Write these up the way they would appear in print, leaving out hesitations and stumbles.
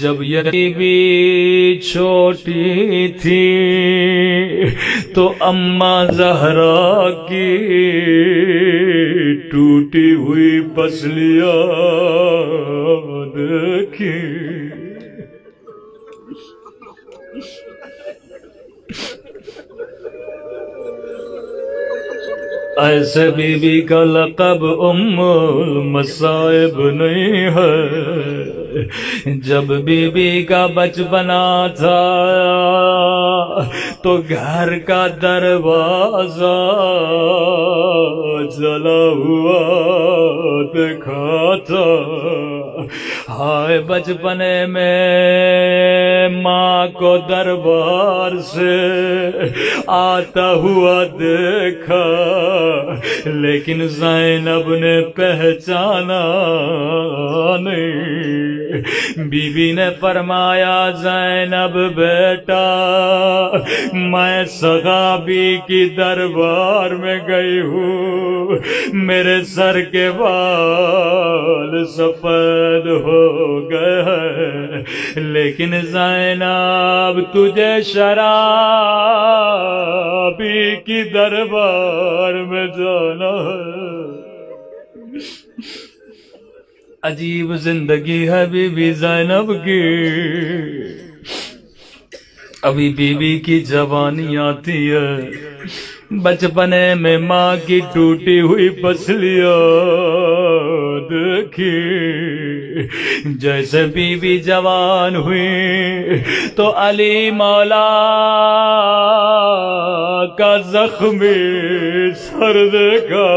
جب یہ بیوی چھوٹی تھی تو اماں زہرا کی ٹوٹی ہوئی پسلیاں دیکھی، ایسے بی بی کا لقب ام المصائب نہیں ہے۔ جب بی بی کا بچپنا تھا تو گھر کا دروازہ جلا ہوا دیکھا تھا، ہائے بچپنے میں ماں کو دربار سے آتا ہوا دیکھا، لیکن زینب نے پہچانا نہیں۔ بی بی نے فرمایا زینب بیٹا، میں صحابی کی دربار میں گئی ہوں، میرے سر کے بال سفید ہو گئے ہیں، لیکن زینب تجھے شرابی کی دربار میں جانا ہے۔ عجیب زندگی ہے بی بی زینب کی۔ ابھی بی بی کی جوانی آتی ہے، بچپنے میں ماں کی ٹوٹی ہوئی پسلیاں دیکھی، جیسے بی بی جوان ہوئی تو علی مولا کا زخمی سر دیکھا،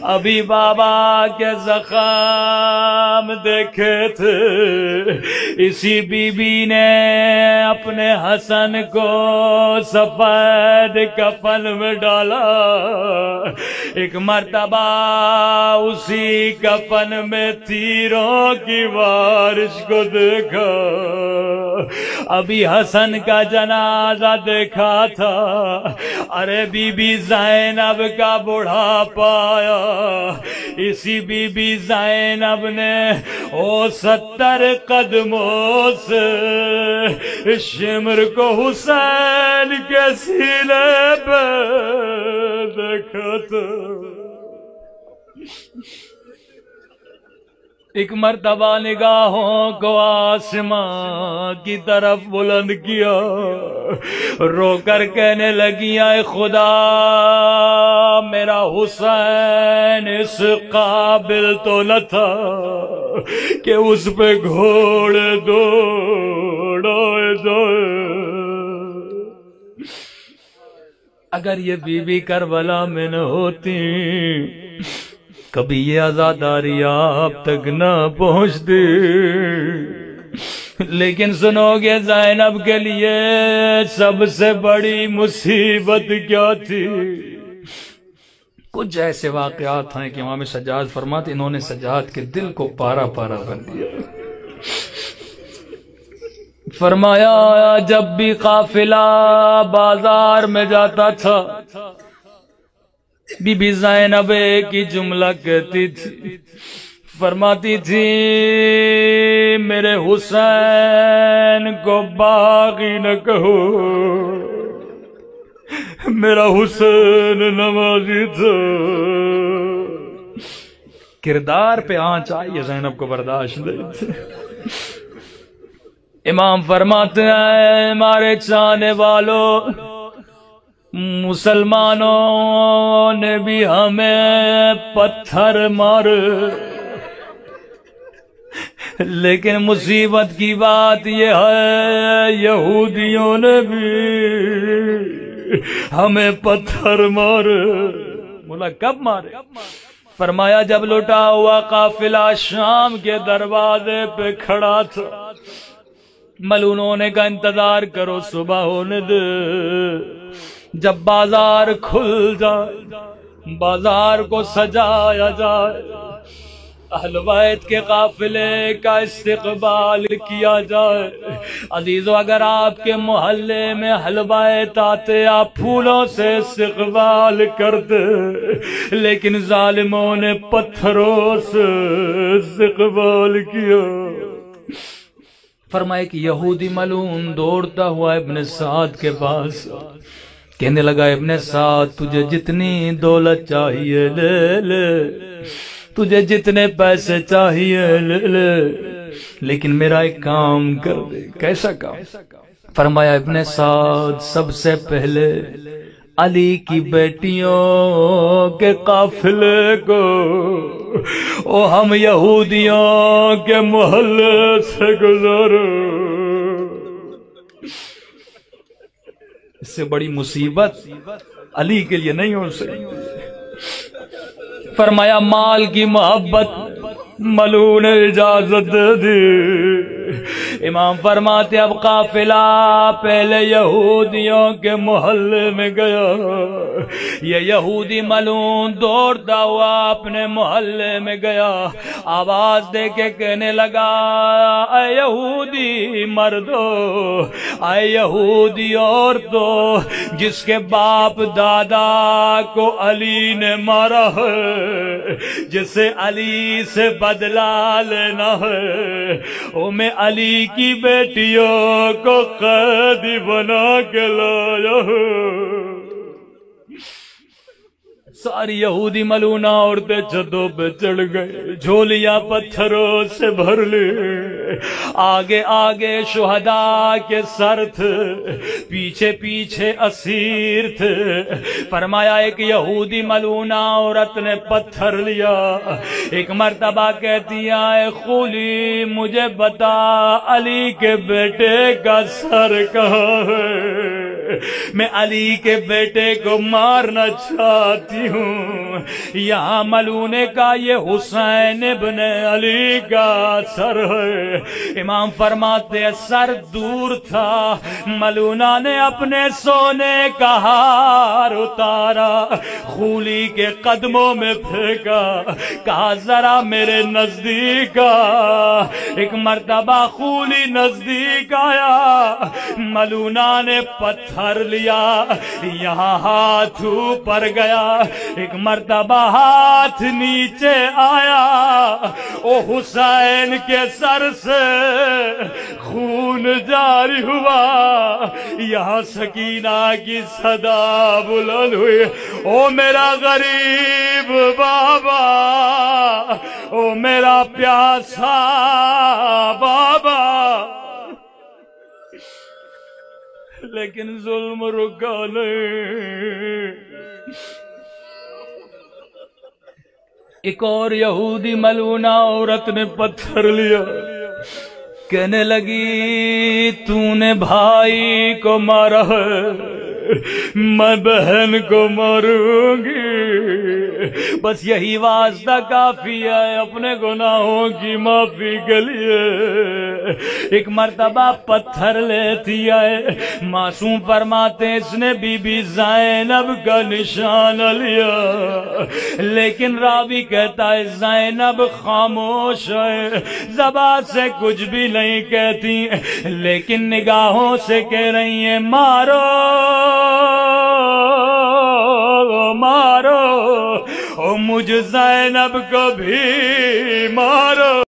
ابھی بابا کے زخم دیکھے تھے، اسی بی بی نے اپنے حسن کو سفید کفن میں ڈالا، ایک مرتبہ اسی کفن میں تیروں کی بارش کو دیکھا، ابھی حسن کا جنازہ دیکھا تھا، ارے بی بی زینب کا بڑھاپا آیا، اسی بی بی زینب نے 70 قدموں سے شمر کو حسین کے سینے پہ دیکھا تھا۔ ایک مرتبہ نگاہوں کو آسمان کی طرف بلند کیا، رو کر کہنے لگی اے خدا، میرا حسین اس قابل تو نہ تھا کہ اس پہ گھوڑے دوڑائے جائے۔ اگر یہ بی بی کربلا میں نہ ہوتی کبھی یہ عزاداری آپ تک نہ پہنچتی، لیکن سنو گے زینب کے لیے سب سے بڑی مصیبت کیا تھی؟ کچھ ایسے واقعات ہیں کہ امام سجاد فرماتے انہوں نے سجاد کے دل کو پارا پارا کر دیا۔ فرمایا جب بھی قافلہ بازار میں جاتا تھا، بی بی زینب کی جملہ کہتی تھی، فرماتی تھی میرے حسین کو باغی نہ کہو، میرا حسین نمازی تھا۔ کردار پہ آنچ آئی زینب کو برداشت نہیں تھی۔ امام فرماتے ہیں ہمارے چاہنے والوں، مسلمانوں نے بھی ہمیں پتھر مارے، لیکن مصیبت کی بات یہ ہے یہودیوں نے بھی ہمیں پتھر مارے۔ بولا کب مارے؟ فرمایا جب لٹا ہوا قافلہ شام کے دروازے پہ کھڑا تھا، ملونوں نے کہا انتظار کرو صبح ہونے دے، جب بازار کھل جائے، بازار کو سجایا جائے، اہل بیت کے قافلے کا استقبال کیا جائے۔ عزیزو اگر آپ کے محلے میں اہل بیت آتے آپ پھولوں سے استقبال کرتے، لیکن ظالموں نے پتھروں سے استقبال کیا۔ فرمائے کہ یہودی ملعون دوڑتا ہوا ابن سعد کے پاس کہنے لگا، ابن سعد تجھے جتنی دولت چاہیے لے لے، تجھے جتنے پیسے چاہیے لے لے، لیکن میرا ایک کام کر دے۔ کیسا کام؟ فرمایا ابن سعد سب سے پہلے علی کی بیٹیوں کے قافلے کو ہم یہودیوں کے محلے سے گزارو۔ اس سے بڑی مصیبت علی کے لیے نہیں ہو سکتی۔ فرمایا مال کی محبت ملعون نے اجازت دے دی۔ امام فرماتے اب قافلہ پہلے یہودیوں کے محلے میں گیا، یہ یہودی ملعون دوڑتا ہوا اپنے محلے میں گیا، آواز دے کے کہنے لگا، اے یہودی مردو، اے یہودی عورتوں، جس کے باپ دادا کو علی نے مارا ہے، جسے علی سے بدلہ لینا ہے، او میں علی کی بیٹیوں کو قیدی بنا کے لایا ہوں۔ ساری یہودی ملعونہ عورتیں چھتوں پہ چڑھ گئے، جھولیاں پتھروں سے بھر لی، آگے آگے شہداء کے سر تھے، پیچھے پیچھے اسیر تھے۔ فرمایا ایک یہودی ملعونہ عورت نے پتھر لیا، ایک مرتبہ کہتی ہے، اے خولی مجھے بتا علی کے بیٹے کا سر کہاں ہے، میں علی کے بیٹے کو مارنا چاہتی ہوں۔ یہاں ملعونے کا یہ حسین ابن علی کا سر ہے۔ امام فرماتے ہیں سر دور تھا، ملعونہ نے اپنے سونے کا ہار اتارا، خولی کے قدموں میں پھینکا، کہا ذرا میرے نزدیک آ۔ ایک مرتبہ خولی نزدیک آیا، ملعونہ نے پتھر لیا، یہاں ہاتھ اوپر گیا، ایک مرتبہ ہاتھ نیچے آیا، او حسین کے سر سے خون جاری ہوا۔ یہاں سکینہ کی صدا بلند ہوئی، او میرا غریب بابا، او میرا پیاسا بابا۔ لیکن ظلم رکا نہیں۔ ایک اور یہودی ملعونہ عورت نے پتھر لیا، کہنے لگی تو نے بھائی کو مارا ہے، میں بہن کو ماروں گی، بس یہی واسطہ کافی ہے اپنے گناہوں کی معافی کے لیے۔ ایک مرتبہ پتھر لیتی ہے، معصوم فرماتے اس نے بی بی زینب کا نشان لیا، لیکن راوی کہتا ہے زینب خاموش ہے، زبان سے کچھ بھی نہیں کہتی، لیکن نگاہوں سے کہہ رہی ہیں مارو مارو، او مجھ زینب کو بھی مارو۔